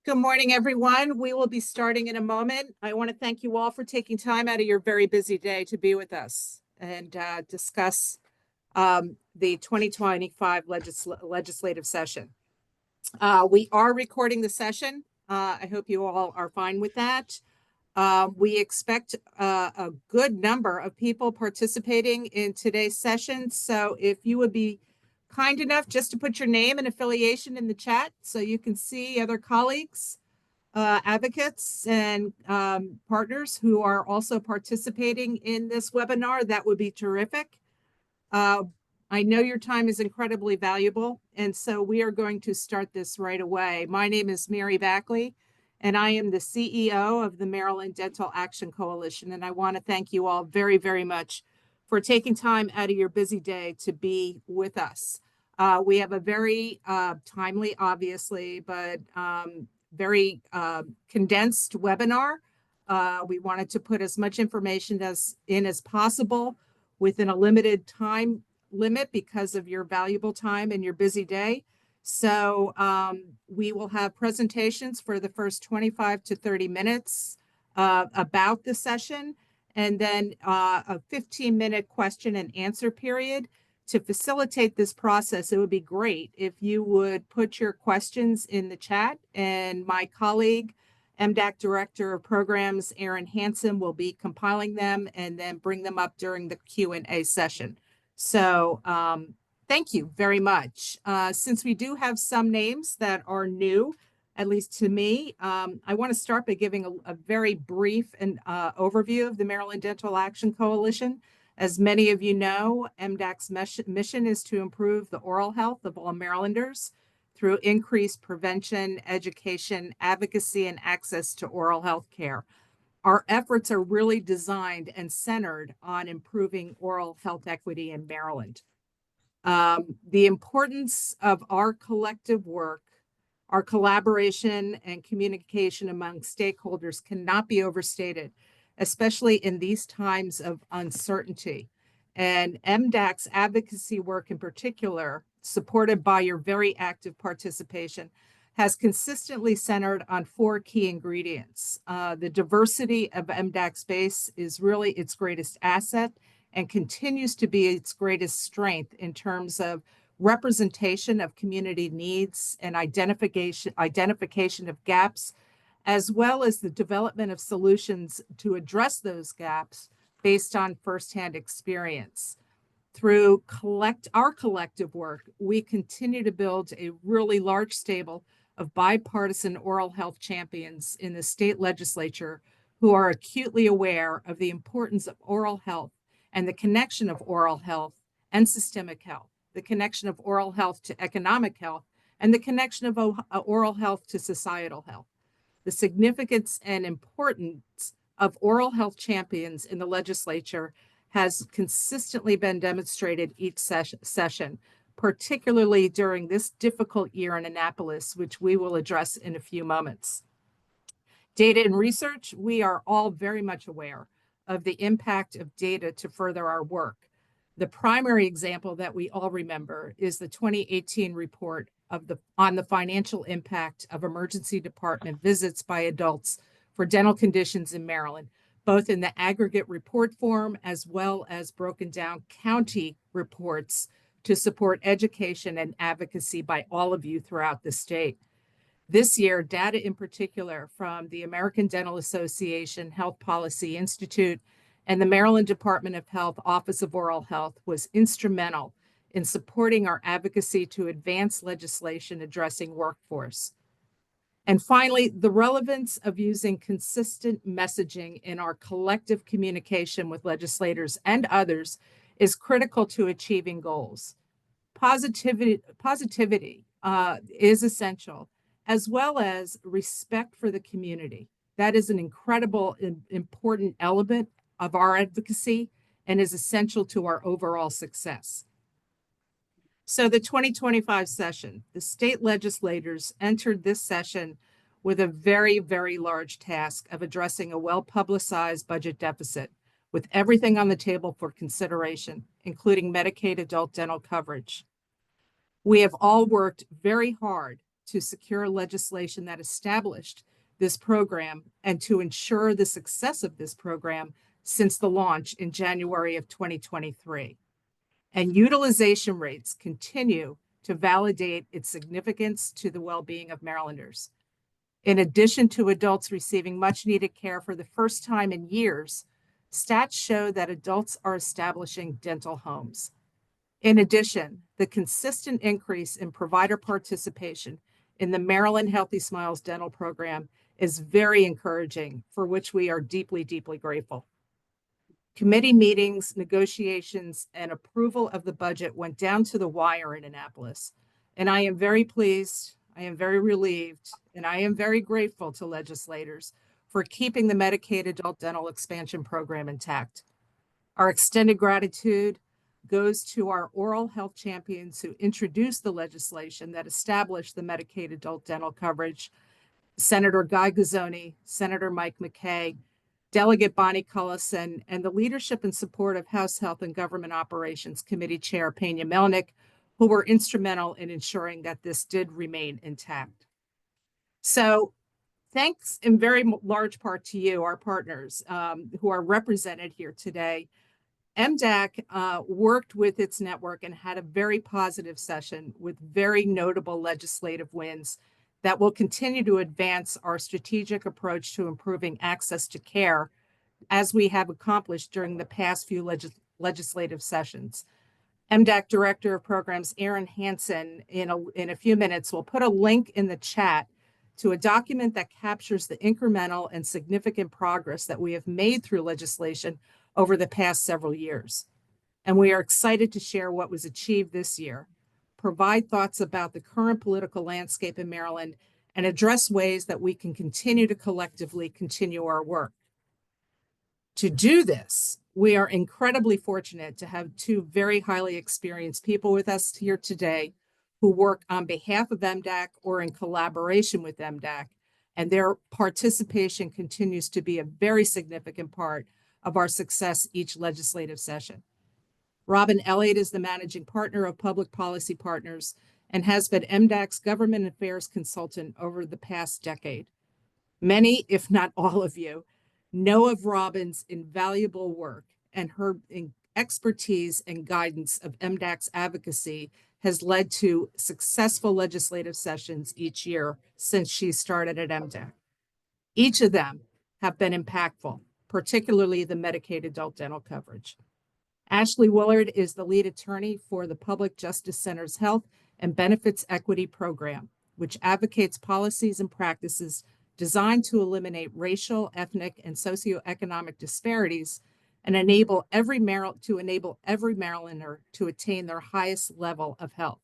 Good morning, everyone. We will be starting in a moment. I want to thank you all for taking time out of your very busy day to be with us and discuss the 2025 legislative session. We are recording the session. I hope you all are fine with that. We expect a good number of people participating in today's session. So if you would be kind enough just to put your name and affiliation in the chat so you can see other colleagues, advocates, and partners who are also participating in this webinar, that would be terrific. I know your time is incredibly valuable, and so we are going to start this right away. My name is Mary Backley, and I am the CEO of the Maryland Dental Action Coalition, and I want to thank you all very, very much for taking time out of your busy day to be with us. We have a very timely, obviously, but very condensed webinar. We wanted to put as much information as possible within a limited time limit because of your valuable time and your busy day. So we will have presentations for the first 25 to 30 minutes about the session, and then a 15-minute question and answer period. To facilitate this process, it would be great if you would put your questions in the chat, and my colleague, MDAC Director of Programs, Erin Hansen, will be compiling them and then bring them up during the Q&A session. So thank you very much. Since we do have some names that are new, at least to me, I want to start by giving a very brief and overview of the Maryland Dental Action Coalition. As many of you know, MDAC's mission is to improve the oral health of all Marylanders through increased prevention, education, advocacy, and access to oral health care. Our efforts are really designed and centered on improving oral health equity in Maryland. The importance of our collective work, our collaboration and communication among stakeholders cannot be overstated, especially in these times of uncertainty. And MDAC's advocacy work in particular, supported by your very active participation, has consistently centered on four key ingredients. The diversity of MDAC's base is really its greatest asset and continues to be its greatest strength in terms of representation of community needs and identification of gaps, as well as the development of solutions to address those gaps based on firsthand experience. Through our collective work, we continue to build a really large stable of bipartisan oral health champions in the state legislature who are acutely aware of the importance of oral health and the connection of oral health and systemic health, the connection of oral health to economic health, and the connection of oral health to societal health. The significance and importance of oral health champions in the legislature has consistently been demonstrated each session, particularly during this difficult year in Annapolis, which we will address in a few moments. Data and research, we are all very much aware of the impact of data to further our work. The primary example that we all remember is the 2018 report on the financial impact of emergency department visits by adults for dental conditions in Maryland, both in the aggregate report form as well as broken down county reports to support education and advocacy by all of you throughout the state. This year, data in particular from the American Dental Association Health Policy Institute and the Maryland Department of Health Office of Oral Health was instrumental in supporting our advocacy to advance legislation addressing workforce. And finally, the relevance of using consistent messaging in our collective communication with legislators and others is critical to achieving goals. Positivity is essential, as well as respect for the community. That is an incredible, important element of our advocacy and is essential to our overall success. So the 2025 session, the state legislators entered this session with a very, very large task of addressing a well-publicized budget deficit with everything on the table for consideration, including Medicaid adult dental coverage. We have all worked very hard to secure legislation that established this program and to ensure the success of this program since the launch in January of 2023. And utilization rates continue to validate its significance to the well-being of Marylanders. In addition to adults receiving much needed care for the first time in years, stats show that adults are establishing dental homes. In addition, the consistent increase in provider participation in the Maryland Healthy Smiles dental program is very encouraging, for which we are deeply, deeply grateful. Committee meetings, negotiations, and approval of the budget went down to the wire in Annapolis. And I am very pleased, I am very relieved, and I am very grateful to legislators for keeping the Medicaid adult dental expansion program intact. Our extended gratitude goes to our oral health champions who introduced the legislation that established the Medicaid adult dental coverage: Senator Guy Gazzoni, Senator Mike McKay, Delegate Bonnie Cullison, and the leadership and support of House Health and Government Operations Committee Chair Pena Melnick, who were instrumental in ensuring that this did remain intact. So thanks in very large part to you, our partners who are represented here today. MDAC worked with its network and had a very positive session with very notable legislative wins that will continue to advance our strategic approach to improving access to care, as we have accomplished during the past few legislative sessions. MDAC Director of Programs Erin Hansen in a few minutes will put a link in the chat to a document that captures the incremental and significant progress that we have made through legislation over the past several years. And we are excited to share what was achieved this year, provide thoughts about the current political landscape in Maryland, and address ways that we can continue to collectively continue our work. To do this, we are incredibly fortunate to have two very highly experienced people with us here today who work on behalf of MDAC or in collaboration with MDAC, and their participation continues to be a very significant part of our success each legislative session. Robin Elliott is the managing partner of Public Policy Partners and has been MDAC's government affairs consultant over the past decade. Many, if not all of you, know of Robin's invaluable work, and her expertise and guidance of MDAC's advocacy has led to successful legislative sessions each year since she started at MDAC. Each of them have been impactful, particularly the Medicaid adult dental coverage. Ashley Willard is the lead attorney for the Public Justice Center's Health and Benefits Equity Program, which advocates policies and practices designed to eliminate racial, ethnic, and socioeconomic disparities and enable every Marylander to attain their highest level of health.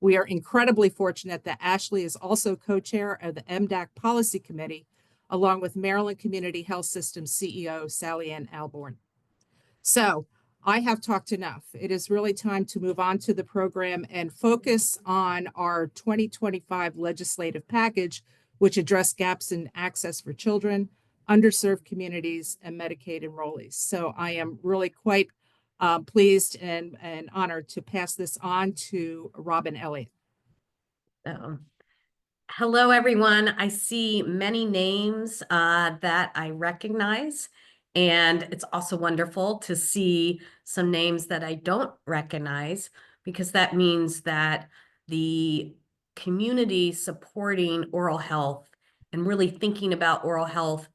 We are incredibly fortunate that Ashley is also co-chair of the MDAC Policy Committee, along with Maryland Community Health System CEO Sally Ann Alborn. So I have talked enough. It is really time to move on to the program and focus on our 2025 legislative package, which address gaps in access for children, underserved communities, and Medicaid enrollees. So I am really quite pleased and honored to pass this on to Robin Elliott. Hello, everyone. I see many names that I recognize, and it's also wonderful to see some names that I don't recognize, because that means that the community supporting oral health and really thinking about oral health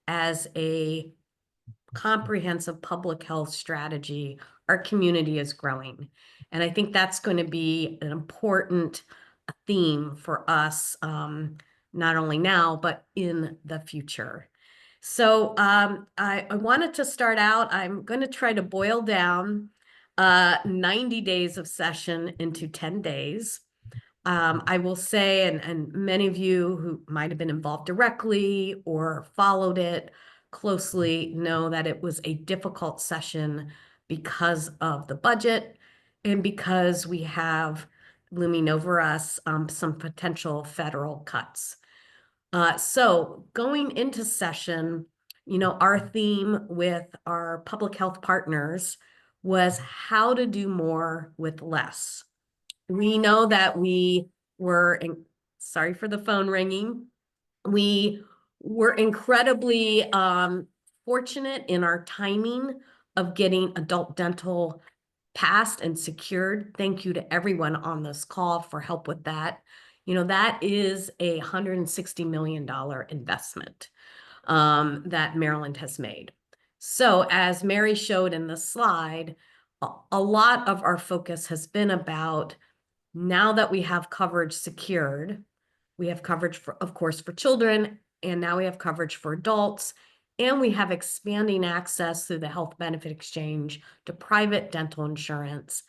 as a comprehensive public health strategy, our community is growing. And I think that's going to be an important theme for us, not only now, but in the future. So I wanted to start out, I'm going to try to boil down 90 days of session into 10 days. I will say, and many of you who might have been involved directly or followed it closely know that it was a difficult session because of the budget and because we have looming over us some potential federal cuts. So going into session, you know, our theme with our public health partners was how to do more with less. We know that we were Sorry for the phone ringing. We were incredibly fortunate in our timing of getting adult dental passed and secured. Thank you to everyone on this call for help with that. You know, that is a $160 million investment that Maryland has made. So as Mary showed in the slide, a lot of our focus has been about, now that we have coverage secured, we have coverage for, of course, for children, and now we have coverage for adults, and we have expanding access through the health benefit exchange to private dental insurance.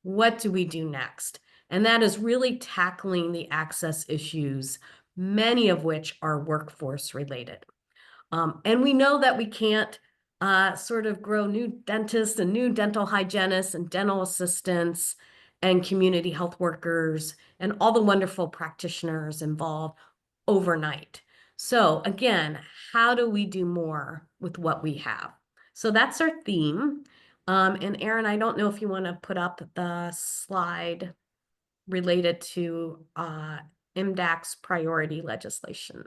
What do we do next? And that is really tackling the access issues, many of which are workforce related. And we know that we can't sort of grow new dentists and new dental hygienists and dental assistants and community health workers and all the wonderful practitioners involved overnight. So again, how do we do more with what we have? So that's our theme. And Erin, I don't know if you want to put up the slide related to MDAC's priority legislation.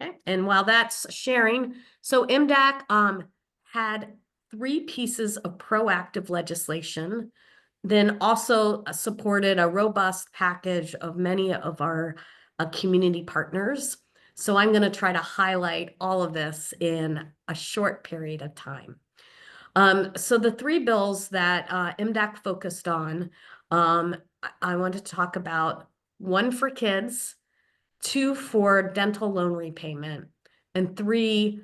Okay, and while that's sharing, so MDAC had 3 pieces of proactive legislation, then also supported a robust package of many of our community partners. So I'm going to try to highlight all of this in a short period of time. So the 3 bills that MDAC focused on, I want to talk about one for kids, 2 for dental loan repayment, and 3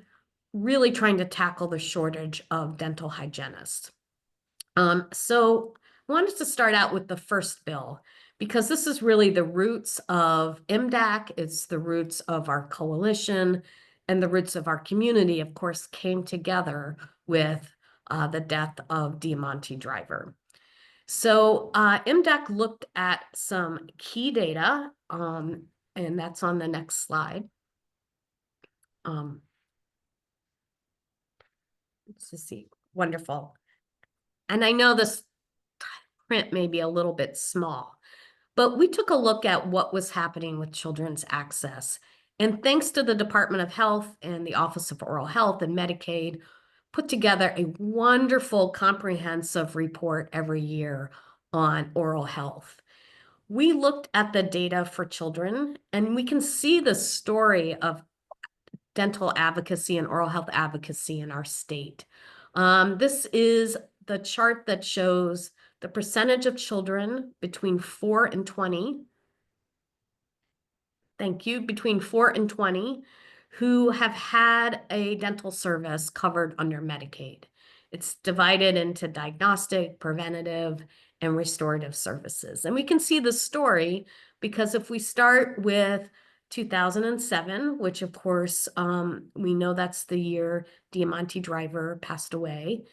really trying to tackle the shortage of dental hygienists. So I wanted to start out with the first bill, because this is really the roots of MDAC, it's the roots of our coalition, and the roots of our community, of course, came together with the death of Diamante Driver. So MDAC looked at some key data, and that's on the next slide. Let's see, wonderful. And I know this print may be a little bit small, but we took a look at what was happening with children's access. And thanks to the Department of Health and the Office of Oral Health and Medicaid, put together a wonderful comprehensive report every year on oral health. We looked at the data for children, and we can see the story of dental advocacy and oral health advocacy in our state. This is the chart that shows the percentage of children between 4 and 20. Thank you, between 4 and 20 who have had a dental service covered under Medicaid. It's divided into diagnostic, preventative, and restorative services. And we can see the story because if we start with 2007, which of course, we know that's the year Diamante Driver passed away,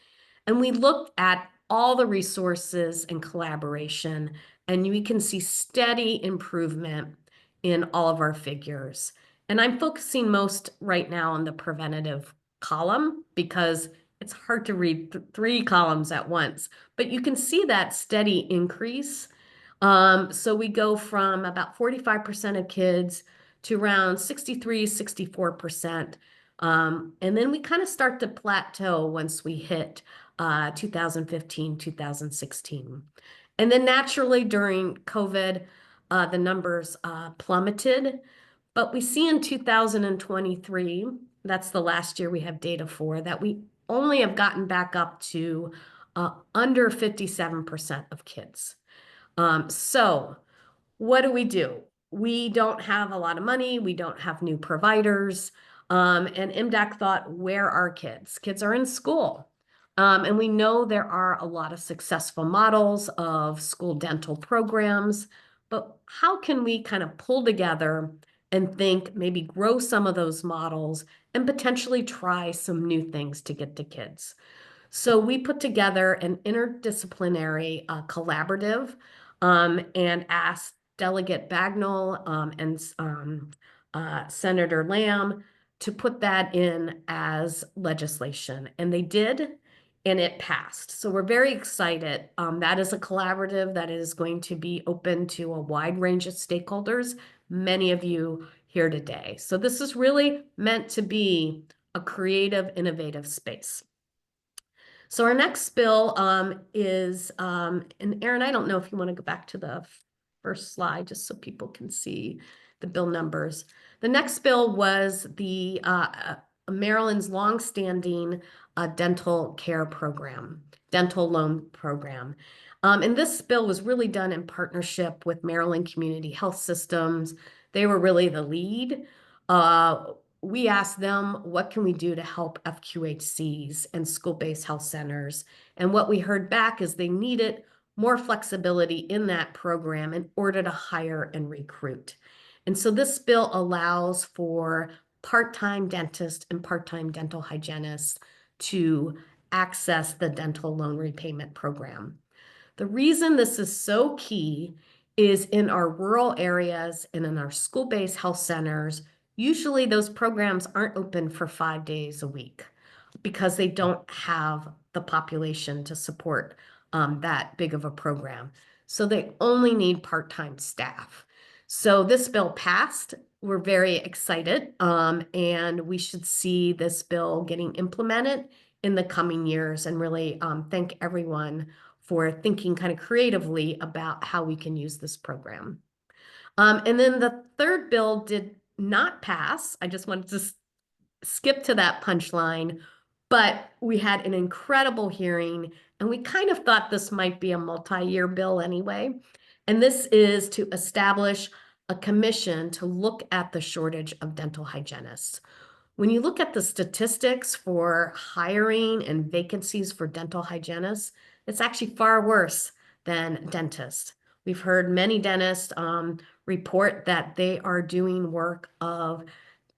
and we looked at all the resources and collaboration, and we can see steady improvement in all of our figures. And I'm focusing most right now on the preventative column because it's hard to read 3 columns at once, but you can see that steady increase. So we go from about 45% of kids to around 63, 64%. And then we kind of start to plateau once we hit 2015, 2016. And then naturally during COVID, the numbers plummeted. But we see in 2023, that's the last year we have data for, that we only have gotten back up to under 57% of kids. So what do? We don't have a lot of money. We don't have new providers. And MDAC thought, where are kids? Kids are in school. And we know there are a lot of successful models of school dental programs, but how can we kind of pull together and think, maybe grow some of those models and potentially try some new things to get to kids? So we put together an interdisciplinary collaborative and asked Delegate Bagnall and Senator Lamb to put that in as legislation. And they did. and it passed. So we're very excited. That is a collaborative that is going to be open to a wide range of stakeholders, many of you here today. So this is really meant to be a creative, innovative space. So our next bill is, and Aaron, I don't know if you want to go back to the first slide just so people can see the bill numbers. The next bill was the Maryland's longstanding dental care program, dental loan program. And this bill was really done in partnership with Maryland Community Health Systems. They were really the lead. We asked them, what can we do to help FQHCs and school-based health centers? And what we heard back is they needed more flexibility in that program in order to hire and recruit. And so this bill allows for part-time dentists and part-time dental hygienists to access the dental loan repayment program. The reason this is so key is in our rural areas and in our school-based health centers, usually those programs aren't open for 5 days a week because they don't have the population to support that big of a program. So they only need part-time staff. So this bill passed. We're very excited, and we should see this bill getting implemented in the coming years, and really thank everyone for thinking kind of creatively about how we can use this program. And then the third bill did not pass. I just wanted to skip to that punchline, but we had an incredible hearing, and we kind of thought this might be a multi-year bill anyway. And this is to establish a commission to look at the shortage of dental hygienists. When you look at the statistics for hiring and vacancies for dental hygienists, it's actually far worse than dentists. We've heard many dentists report that they are doing work of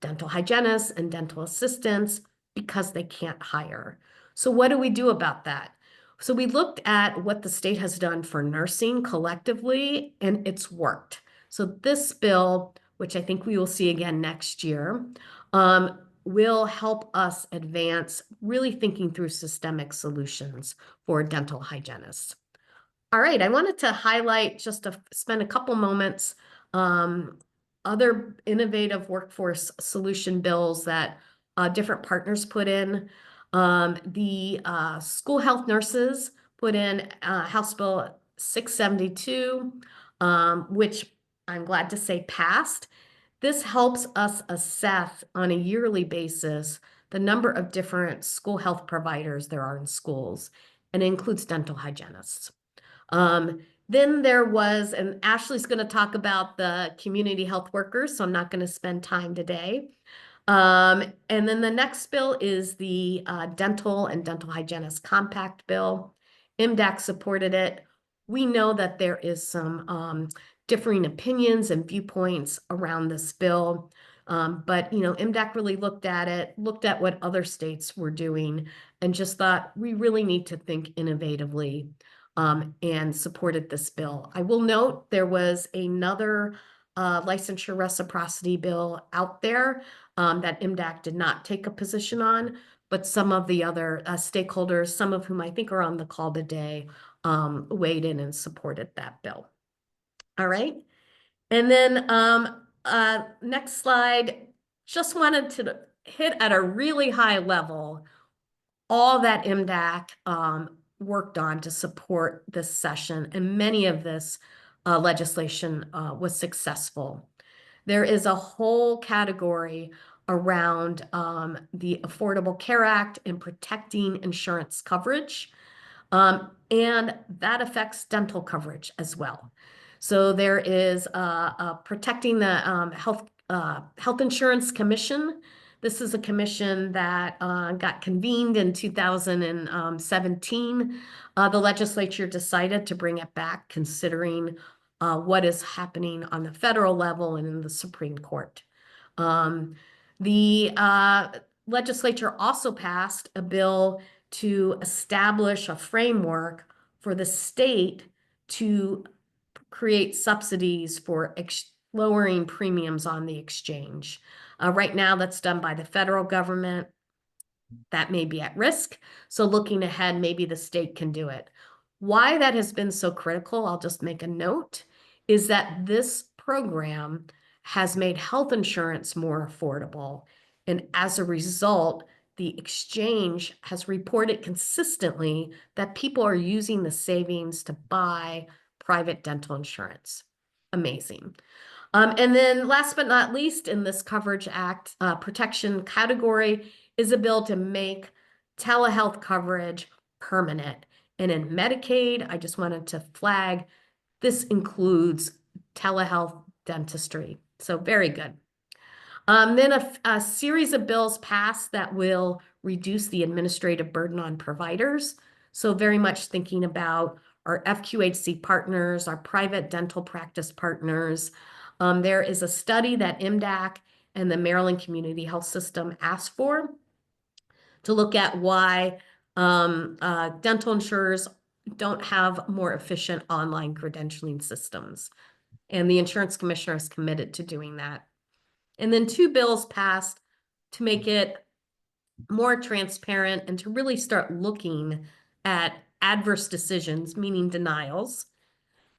dental hygienists and dental assistants because they can't hire. So what do we do about that? So we looked at what the state has done for nursing collectively, and it's worked. So this bill, which I think we will see again next year, will help us advance really thinking through systemic solutions for dental hygienists. All right, I wanted to highlight, just to spend a couple moments, other innovative workforce solution bills that different partners put in. The school health nurses put in House Bill 672, which I'm glad to say passed. This helps us assess on a yearly basis the number of different school health providers there are in schools, and it includes dental hygienists. Then there was, and Ashley's going to talk about the community health workers, so I'm not going to spend time today. And then the next bill is the dental and dental hygienist compact bill. MDAC supported it. We know that there is some differing opinions and viewpoints around this bill. But MDAC really looked at it, looked at what other states were doing, and just thought we really need to think innovatively, and supported this bill. I will note there was another licensure reciprocity bill out there that MDAC did not take a position on, but some of the other stakeholders, some of whom I think are on the call today, weighed in and supported that bill. All right. And then next slide, just wanted to hit at a really high level all that MDAC worked on to support this session, and many of this legislation was successful. There is a whole category around the Affordable Care Act and protecting insurance coverage, and that affects dental coverage as well. So there is protecting the Health Insurance Commission. This is a commission that got convened in 2017. The legislature decided to bring it back, considering what is happening on the federal level and in the Supreme Court. The legislature also passed a bill to establish a framework for the state to create subsidies for lowering premiums on the exchange. Right now, that's done by the federal government. that may be at risk. So looking ahead, maybe the state can do it. Why that has been so critical, I'll just make a note, is that this program has made health insurance more affordable. And as a result, the exchange has reported consistently that people are using the savings to buy private dental insurance. Amazing. And then last but not least, in this Coverage Act protection category is a bill to make telehealth coverage permanent. And in Medicaid, I just wanted to flag, this includes telehealth dentistry. So very good. Then a series of bills passed that will reduce the administrative burden on providers. So very much thinking about our FQHC partners, our private dental practice partners. There is a study that MDAC and the Maryland Community Health System asked for to look at why dental insurers don't have more efficient online credentialing systems. And the insurance commissioner is committed to doing that. And then 2 bills passed to make it more transparent and to really start looking at adverse decisions, meaning denials,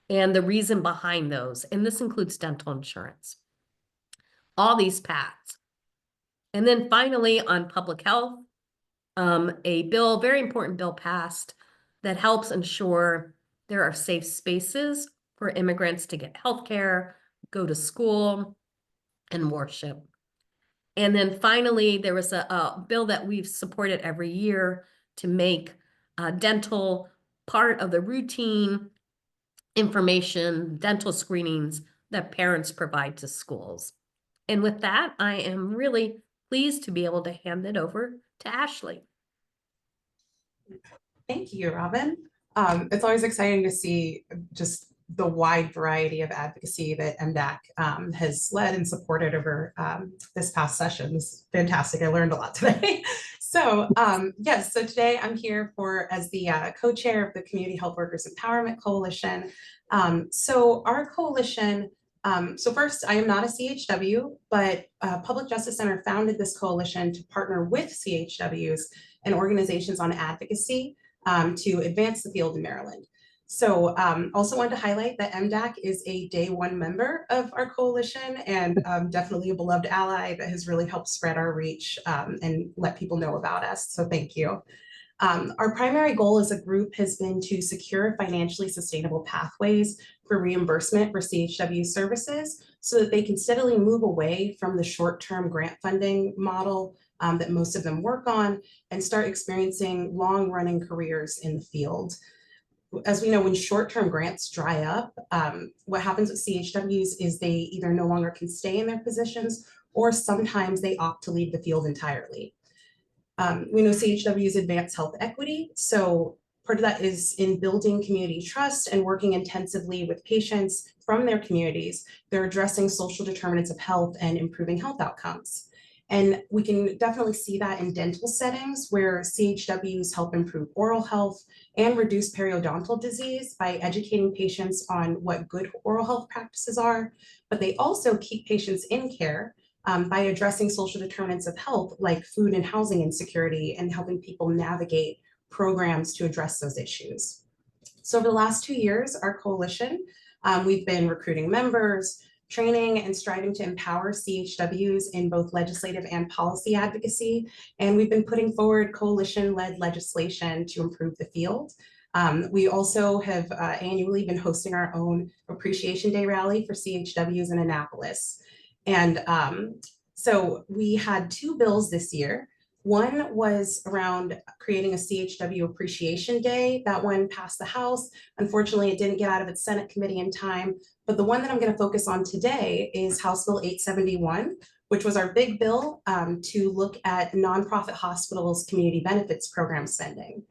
and the reason behind those. And this includes dental insurance. All these passed. And then finally, on public health, a bill, very important bill passed that helps ensure there are safe spaces for immigrants to get health care, go to school, and worship. And then finally, there was a bill that we've supported every year to make dental part of the routine information, dental screenings that parents provide to schools. And with that, I am really pleased to be able to hand it over to Ashley. Thank you, Robin. It's always exciting to see just the wide variety of advocacy that MDAC has led and supported over this past session. It's fantastic. I learned a lot today. So yes, so today I'm here as the co-chair of the Community Health Workers Empowerment Coalition. So our coalition, so first, I am not a CHW, but Public Justice Center founded this coalition to partner with CHWs and organizations on advocacy to advance the field in Maryland. So also wanted to highlight that MDAC is a day one member of our coalition and definitely a beloved ally that has really helped spread our reach and let people know about us. So thank you. Our primary goal as a group has been to secure financially sustainable pathways for reimbursement for CHW services so that they can steadily move away from the short-term grant funding model that most of them work on and start experiencing long-running careers in the field. As we know, when short-term grants dry up, what happens with CHWs is they either no longer can stay in their positions or sometimes they opt to leave the field entirely. We know CHWs advance health equity, so part of that is in building community trust and working intensively with patients from their communities. They're addressing social determinants of health and improving health outcomes. And we can definitely see that in dental settings where CHWs help improve oral health and reduce periodontal disease by educating patients on what good oral health practices are, but they also keep patients in care by addressing social determinants of health like food and housing insecurity and helping people navigate programs to address those issues. So over the last 2 years, our coalition, we've been recruiting members, training and striving to empower CHWs in both legislative and policy advocacy. And we've been putting forward coalition-led legislation to improve the field. We also have annually been hosting our own Appreciation Day rally for CHWs in Annapolis. And so we had 2 bills this year. One was around creating a CHW Appreciation Day. That one passed the House. Unfortunately, it didn't get out of its Senate committee in time. But the one that I'm going to focus on today is House Bill 871, which was our big bill to look at nonprofit hospitals' community benefits program spending.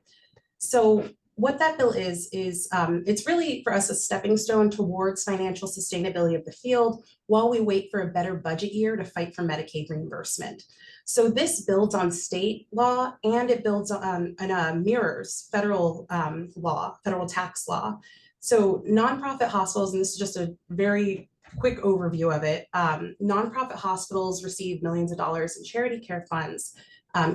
So what that bill is it's really for us a stepping stone towards financial sustainability of the field while we wait for a better budget year to fight for Medicaid reimbursement. So this builds on state law and it builds on mirrors federal law, federal tax law. So nonprofit hospitals, and this is just a very quick overview of it, nonprofit hospitals receive millions of dollars in charity care funds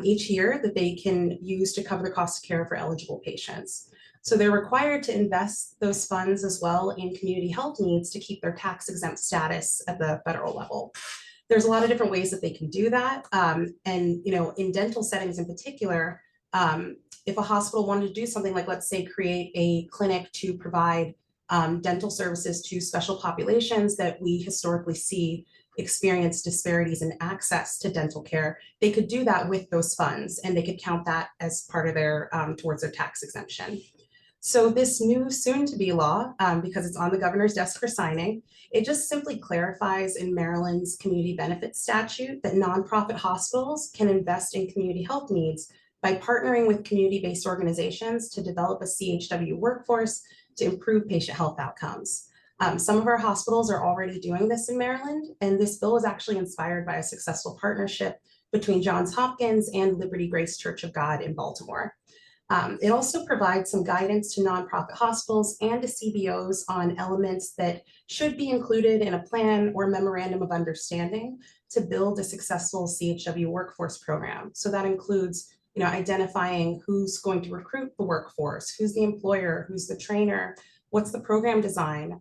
each year that they can use to cover the cost of care for eligible patients. So they're required to invest those funds as well in community health needs to keep their tax exempt status at the federal level. There's a lot of different ways that they can do that. And in dental settings in particular, if a hospital wanted to do something like, let's say, create a clinic to provide dental services to special populations that we historically see experience disparities in access to dental care, they could do that with those funds, and they could count that as part of their towards their tax exemption. So this new soon-to-be law, because it's on the governor's desk for signing, it just simply clarifies in Maryland's community benefits statute that nonprofit hospitals can invest in community health needs by partnering with community-based organizations to develop a CHW workforce to improve patient health outcomes. Some of our hospitals are already doing this in Maryland, and this bill was actually inspired by a successful partnership between Johns Hopkins and Liberty Grace Church of God in Baltimore. It also provides some guidance to nonprofit hospitals and to CBOs on elements that should be included in a plan or memorandum of understanding to build a successful CHW workforce program. So that includes, identifying who's going to recruit the workforce, who's the employer, who's the trainer, what's the program design,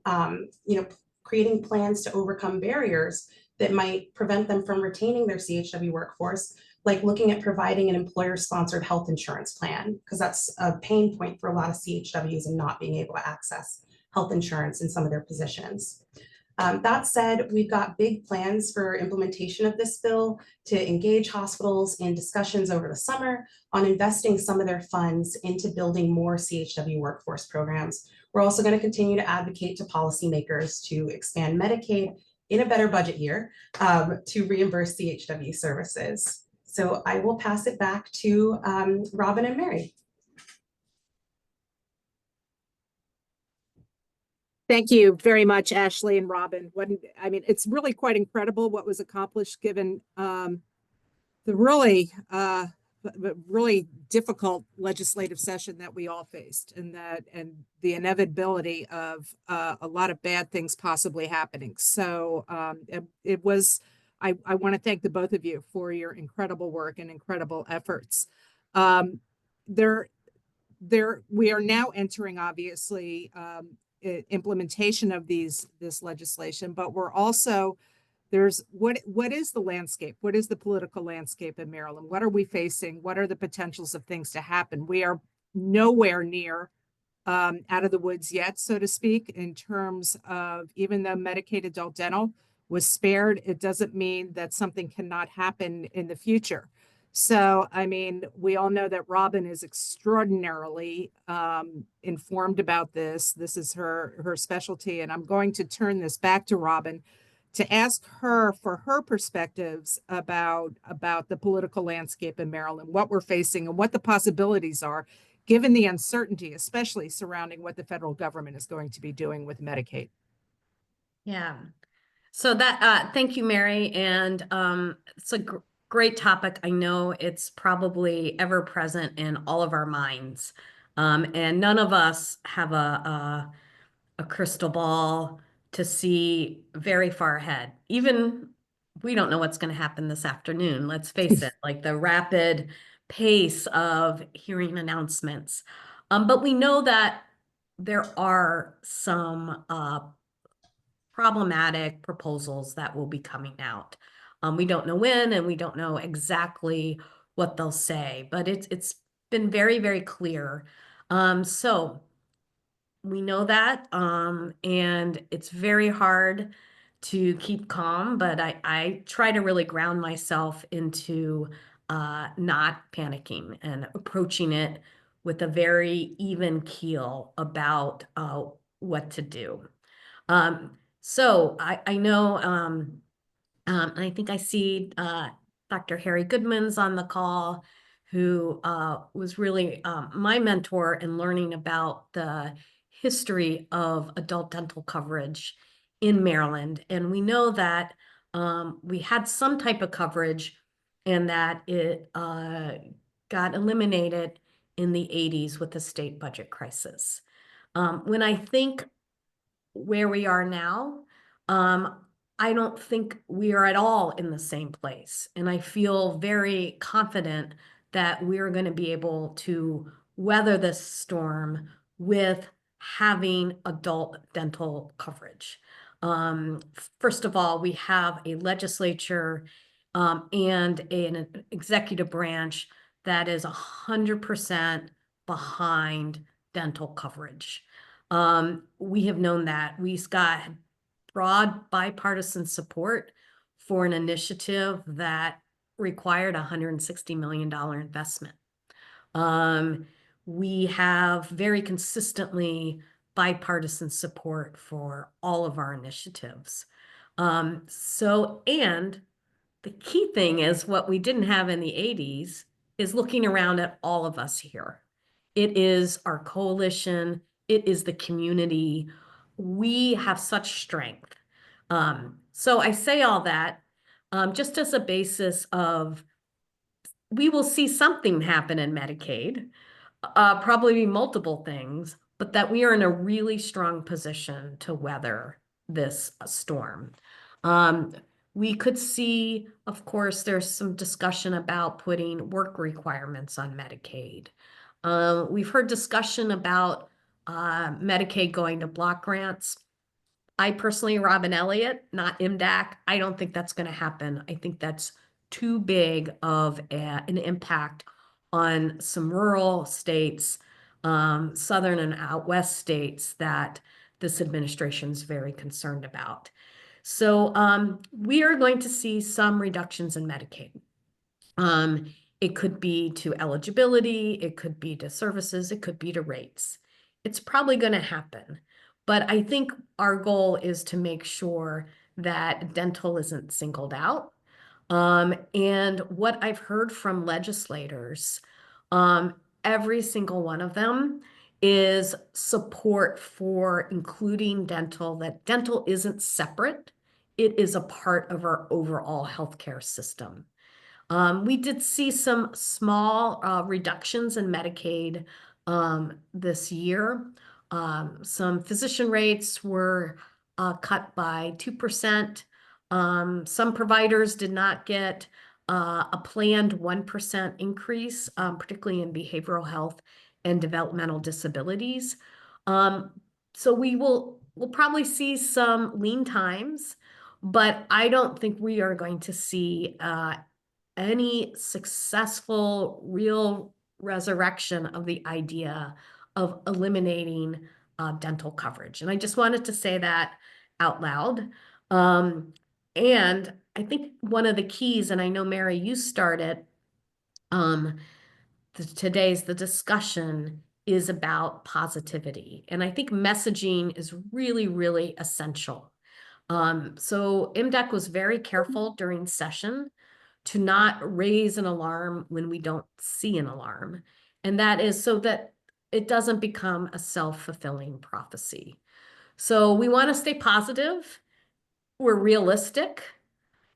creating plans to overcome barriers that might prevent them from retaining their CHW workforce, like looking at providing an employer-sponsored health insurance plan, because that's a pain point for a lot of CHWs and not being able to access health insurance in some of their positions. That said, we've got big plans for implementation of this bill to engage hospitals in discussions over the summer on investing some of their funds into building more CHW workforce programs. We're also going to continue to advocate to policymakers to expand Medicaid in a better budget year to reimburse CHW services. So I will pass it back to Robin and Mary. Thank you very much, Ashley and Robin. It's really quite incredible what was accomplished given the really difficult legislative session that we all faced, and the inevitability of a lot of bad things possibly happening. So it was. I want to thank the both of you for your incredible work and incredible efforts. We are now entering, obviously, implementation of this legislation, but we're also what is the landscape? What is the political landscape in Maryland? What are we facing? What are the potentials of things to happen? We are nowhere near out of the woods yet, so to speak, in terms of, even though Medicaid adult dental was spared, it doesn't mean that something cannot happen in the future. So, we all know that Robin is extraordinarily informed about this. This is her specialty, and I'm going to turn this back to Robin to ask her for her perspectives about the political landscape in Maryland, what we're facing and what the possibilities are, given the uncertainty, especially surrounding what the federal government is going to be doing with Medicaid. Yeah. So thank you, Mary. And it's a great topic. I know it's probably ever present in all of our minds. And none of us have a crystal ball to see very far ahead. Even we don't know what's going to happen this afternoon. Let's face it, like the rapid pace of hearing announcements. But we know that there are some problematic proposals that will be coming out. We don't know when, and we don't know exactly what they'll say, but it's been very, very clear. So we know that, and it's very hard to keep calm, but I try to really ground myself into not panicking and approaching it with a very even keel about what to do. So I know, and I think I see Dr. Harry Goodman's on the call, who was really my mentor in learning about the history of adult dental coverage in Maryland. And we know that we had some type of coverage and that it got eliminated in the 80s with the state budget crisis. When I think where we are now, I don't think we are at all in the same place. And I feel very confident that we're going to be able to weather this storm with having adult dental coverage. First of all, we have a legislature and an executive branch that is 100% behind dental coverage. We have known that. We got broad bipartisan support for an initiative that required a $160 million investment. We have very consistently bipartisan support for all of our initiatives. And the key thing is what we didn't have in the 80s is looking around at all of us here. It is our coalition. It is the community. We have such strength. So I say all that just as a basis of we will see something happen in Medicaid, probably multiple things, but that we are in a really strong position to weather this storm. We could see, of course, there's some discussion about putting work requirements on Medicaid. We've heard discussion about Medicaid going to block grants. I personally, Robin Elliott, not MDAC, I don't think that's going to happen. I think that's too big of an impact on some rural states, southern and out west states that this administration is very concerned about. So we are going to see some reductions in Medicaid. It could be to eligibility, it could be to services, it could be to rates. It's probably going to happen. But I think our goal is to make sure that dental isn't singled out. And what I've heard from legislators, every single one of them is support for including dental, that dental isn't separate. It is a part of our overall healthcare system. We did see some small reductions in Medicaid this year. Some physician rates were cut by 2%. Some providers did not get a planned 1% increase, particularly in behavioral health and developmental disabilities. So we'll probably see some lean times, but I don't think we are going to see any successful real resurrection of the idea of eliminating dental coverage. And I just wanted to say that out loud. And I think one of the keys, and I know Mary, you started today's the discussion is about positivity. And I think messaging is really, really essential. So MDAC was very careful during session to not raise an alarm when we don't see an alarm. And that is so that it doesn't become a self-fulfilling prophecy. So we want to stay positive. We're realistic.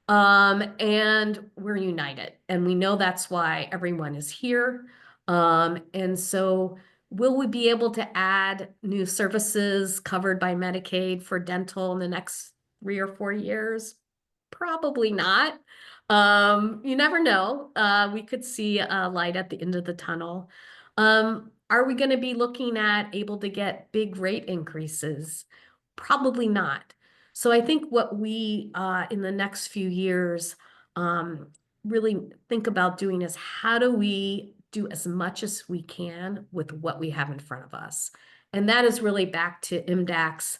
And we're united. And we know that's why everyone is here. And so will we be able to add new services covered by Medicaid for dental in the next 3 or 4 years? Probably not. You never know. We could see a light at the end of the tunnel. Are we going to be looking at able to get big rate increases? Probably not. So I think what we, in the next few years, really think about doing is how do we do as much as we can with what we have in front of us? And that is really back to MDAC's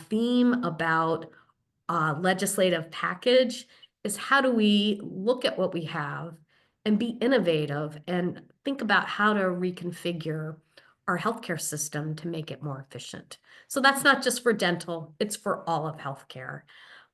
theme about legislative package is how do we look at what we have and be innovative and think about how to reconfigure our healthcare system to make it more efficient. So that's not just for dental, it's for all of healthcare.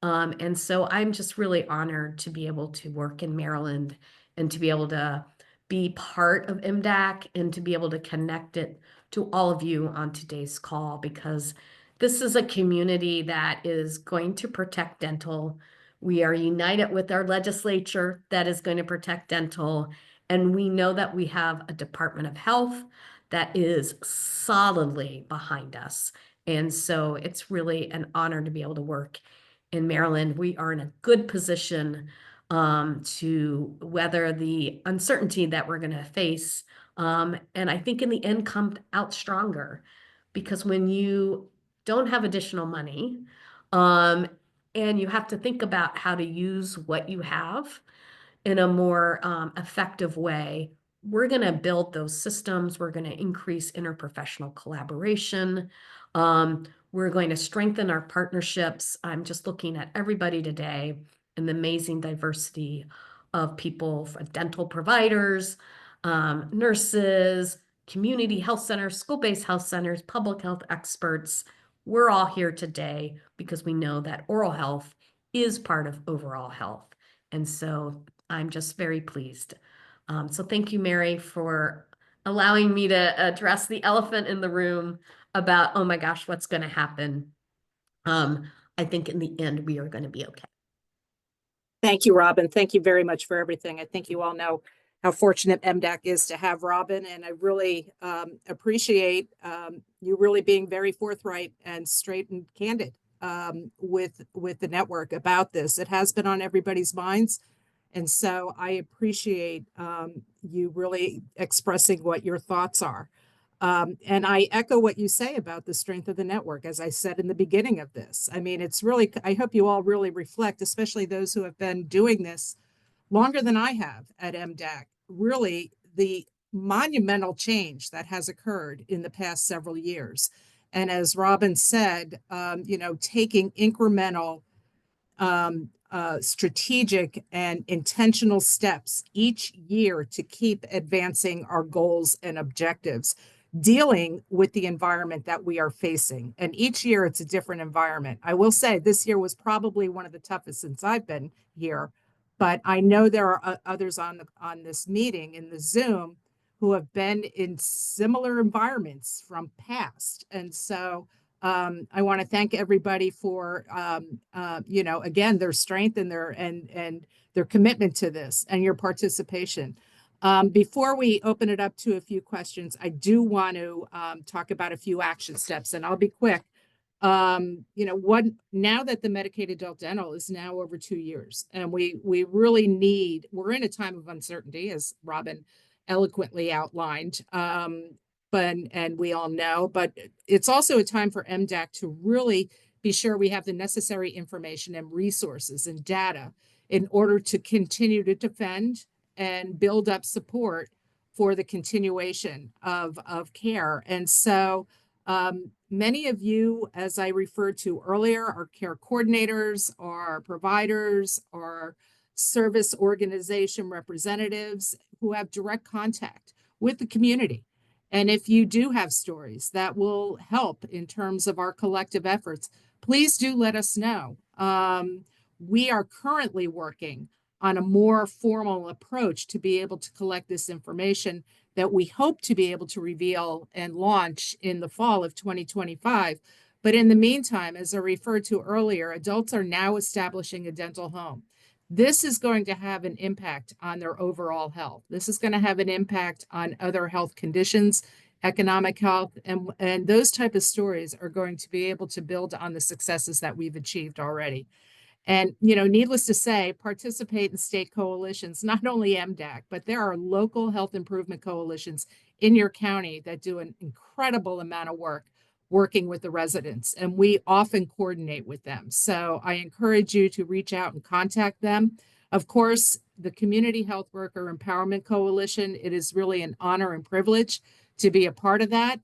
And so I'm just really honored to be able to work in Maryland and to be able to be part of MDAC and to be able to connect it to all of you on today's call, because this is a community that is going to protect dental. We are united with our legislature that is going to protect dental. And we know that we have a Department of Health that is solidly behind us. And so it's really an honor to be able to work in Maryland, we are in a good position to weather the uncertainty that we're going to face. And I think in the end, come out stronger, because when you don't have additional money, and you have to think about how to use what you have in a more effective way, we're going to build those systems. We're going to increase interprofessional collaboration. We're going to strengthen our partnerships. I'm just looking at everybody today and the amazing diversity of people, dental providers, nurses, community health centers, school-based health centers, public health experts. We're all here today because we know that oral health is part of overall health. And so I'm just very pleased. So thank you, Mary, for allowing me to address the elephant in the room about, oh my gosh, what's going to happen. I think in the end, we are going to be okay. Thank you, Robin. Thank you very much for everything. I think you all know how fortunate MDAC is to have Robin, and I really appreciate you really being very forthright and straight and candid with the network about this. It has been on everybody's minds, and so I appreciate you really expressing what your thoughts are. And I echo what you say about the strength of the network, as I said in the beginning of this. I mean, it's really, I hope you all really reflect, especially those who have been doing this longer than I have at MDAC, really the monumental change that has occurred in the past several years. And as Robin said, taking incremental strategic and intentional steps each year to keep advancing our goals and objectives, dealing with the environment that we are facing. And each year it's a different environment. I will say this year was probably one of the toughest since I've been here, but I know there are others on this meeting in the Zoom who have been in similar environments from past. And so I want to thank everybody for, again, their strength and their commitment to this and your participation. Before we open it up to a few questions, I do want to talk about a few action steps, and I'll be quick. Now that the Medicaid adult dental is now over 2 years, and we really we're in a time of uncertainty, as Robin eloquently outlined. And we all know, but it's also a time for MDAC to really be sure we have the necessary information and resources and data in order to continue to defend and build up support for the continuation of care. And so many of you, as I referred to earlier, are care coordinators, are providers, are service organization representatives who have direct contact with the community. And if you do have stories that will help in terms of our collective efforts, please do let us know. We are currently working on a more formal approach to be able to collect this information that we hope to be able to reveal and launch in the fall of 2025. But in the meantime, as I referred to earlier, adults are now establishing a dental home. This is going to have an impact on their overall health. This is going to have an impact on other health conditions, economic health, and those type of stories are going to be able to build on the successes that we've achieved already. And, needless to say, participate in state coalitions, not only MDAC, but there are local health improvement coalitions in your county that do an incredible amount of work working with the residents, and we often coordinate with them. So I encourage you to reach out and contact them. Of course, the Community Health Worker Empowerment Coalition, it is really an honor and privilege to be a part of that.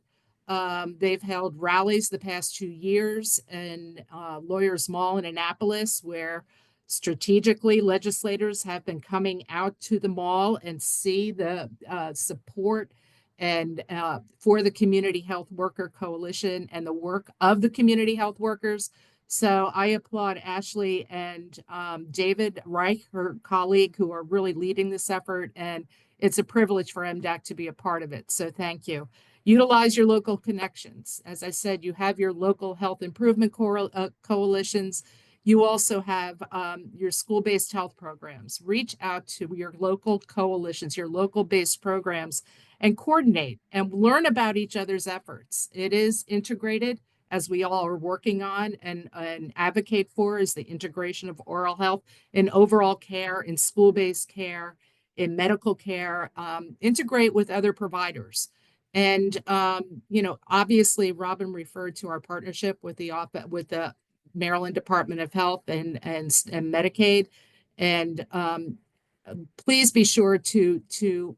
They've held rallies the past 2 years in Lawyers Mall in Annapolis, where strategically legislators have been coming out to the mall and see the support and for the Community Health Worker Coalition and the work of the community health workers. So I applaud Ashley and David Reich, her colleague, who are really leading this effort. And it's a privilege for MDAC to be a part of it. So thank you. Utilize your local connections. As I said, you have your local health improvement coalitions. You also have your school-based health programs. Reach out to your local coalitions, your local-based programs, and coordinate and learn about each other's efforts. It is integrated, as we all are working on and advocate for, is the integration of oral health in overall care, in school-based care, in medical care, integrate with other providers. And, obviously Robin referred to our partnership with the Maryland Department of Health and Medicaid. And please be sure to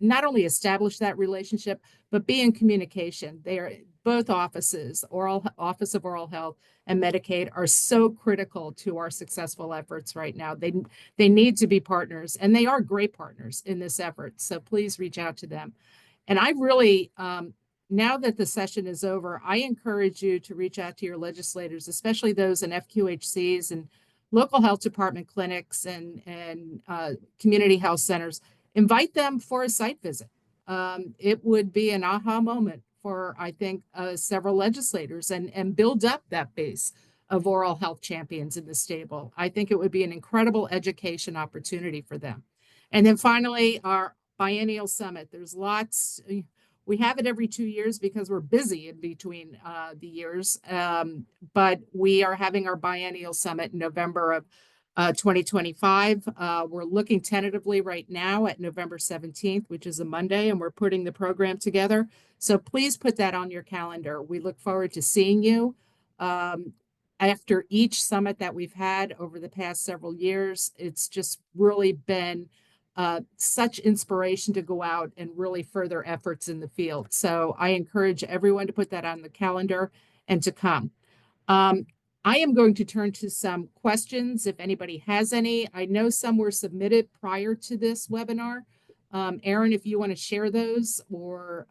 not only establish that relationship, but be in communication. They are both offices, Office of Oral Health and Medicaid, are so critical to our successful efforts right now. They need to be partners, and they are great partners in this effort. So please reach out to them. And I really, now that the session is over, I encourage you to reach out to your legislators, especially those in FQHCs and local health department clinics and community health centers. Invite them for a site visit. It would be an aha moment for, I think, several legislators and build up that base of oral health champions in the stable. I think it would be an incredible education opportunity for them. And then finally, our biennial summit. There's lots. We have it every 2 years because we're busy in between the years. But we are having our biennial summit in November of 2025. We're looking tentatively right now at November 17th, which is a Monday, and we're putting the program together. So please put that on your calendar. We look forward to seeing you. After each summit that we've had over the past several years, it's just really been such inspiration to go out and really further efforts in the field. So I encourage everyone to put that on the calendar and to come. I am going to turn to some questions if anybody has any. I know some were submitted prior to this webinar. Erin, if you want to share those, or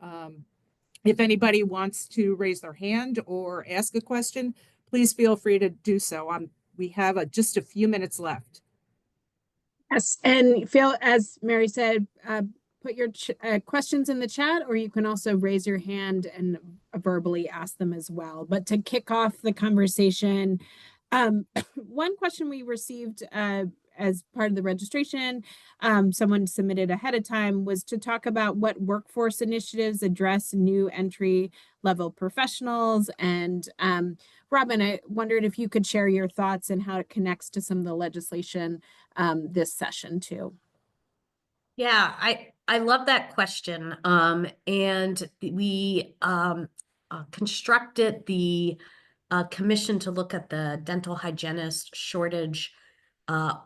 if anybody wants to raise their hand or ask a question, please feel free to do so. We have just a few minutes left. Yes, and Phil, as Mary said, put your questions in the chat, or you can also raise your hand and verbally ask them as well. But to kick off the conversation, one question we received as part of the registration, someone submitted ahead of time, was to talk about what workforce initiatives address new entry level professionals. And Robin, I wondered if you could share your thoughts and how it connects to some of the legislation this session too. Yeah, I love that question. And we constructed the commission to look at the dental hygienist shortage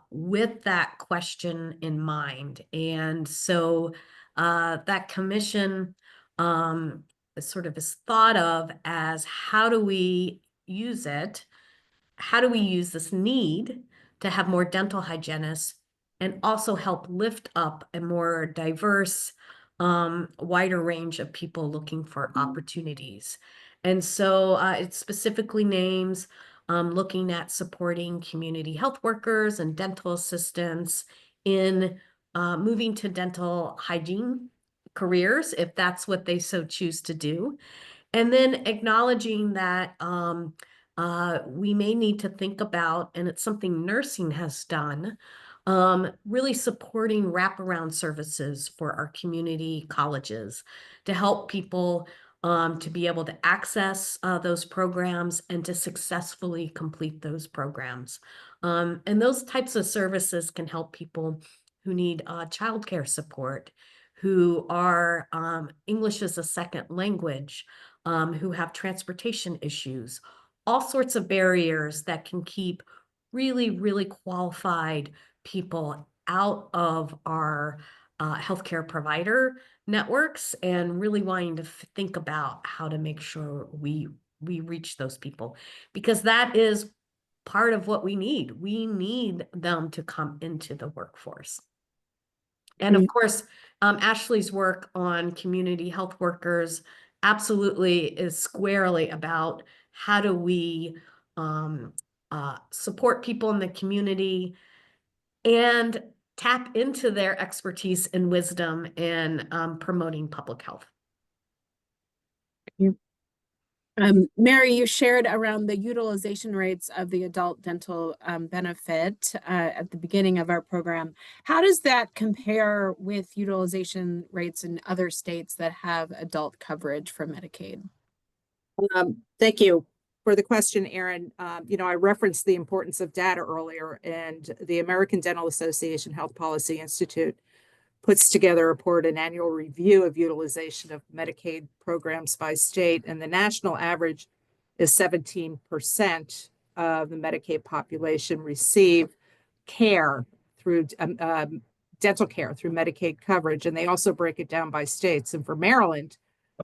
with that question in mind. And so that commission sort of is thought of as, how do we use it? How do we use this need to have more dental hygienists and also help lift up a more diverse, wider range of people looking for opportunities? And so it specifically names looking at supporting community health workers and dental assistants in moving to dental hygiene careers, if that's what they so choose to do. And then acknowledging that we may need to think about, and it's something nursing has done, really supporting wraparound services for our community colleges to help people to be able to access those programs and to successfully complete those programs. And those types of services can help people who need childcare support, who are English as a second language, who have transportation issues, all sorts of barriers that can keep really, really qualified people out of our healthcare provider networks, and really wanting to think about how to make sure we reach those people, because that is part of what we need. We need them to come into the workforce. And of course, Ashley's work on community health workers absolutely is squarely about how do we support people in the community and tap into their expertise and wisdom in promoting public health. Mary, you shared around the utilization rates of the adult dental benefit at the beginning of our program. How does that compare with utilization rates in other states that have adult coverage for Medicaid? Thank you for the question, Aaron. I referenced the importance of data earlier, and the American Dental Association Health Policy Institute puts together a report, an annual review of utilization of Medicaid programs by state, and the national average is 17% of the Medicaid population receive care through dental care through Medicaid coverage, and they also break it down by states. And for Maryland,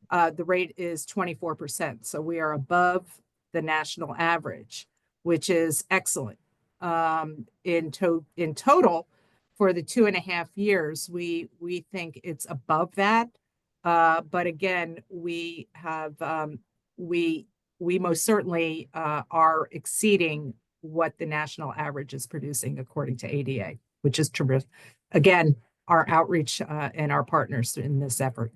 the rate is 24%. So we are above the national average, which is excellent. In total, for the 2.5 years, we think it's above that. But again, we have we most certainly are exceeding what the national average is producing according to ADA, which is terrific. Again, our outreach and our partners in this effort.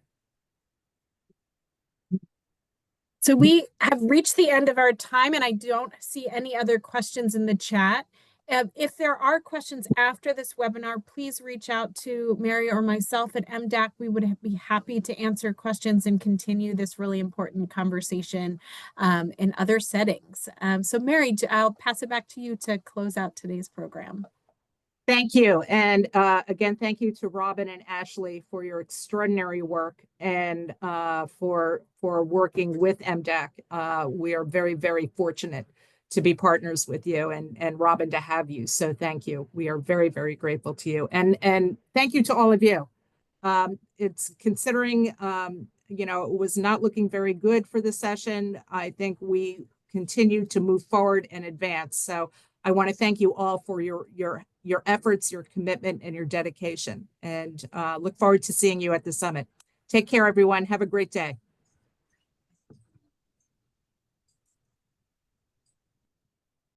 So we have reached the end of our time, and I don't see any other questions in the chat. If there are questions after this webinar, please reach out to Mary or myself at MDAC. We would be happy to answer questions and continue this really important conversation in other settings. So Mary, I'll pass it back to you to close out today's program. Thank you. And again, thank you to Robin and Ashley for your extraordinary work and for working with MDAC. We are very, very fortunate to be partners with you and Robin to have you. So thank you. We are very, very grateful to you. And thank you to all of you. It's considering, it was not looking very good for the session. I think we continue to move forward and advance. So I want to thank you all for your efforts, your commitment, and your dedication, and look forward to seeing you at the summit. Take care, everyone. Have a great day.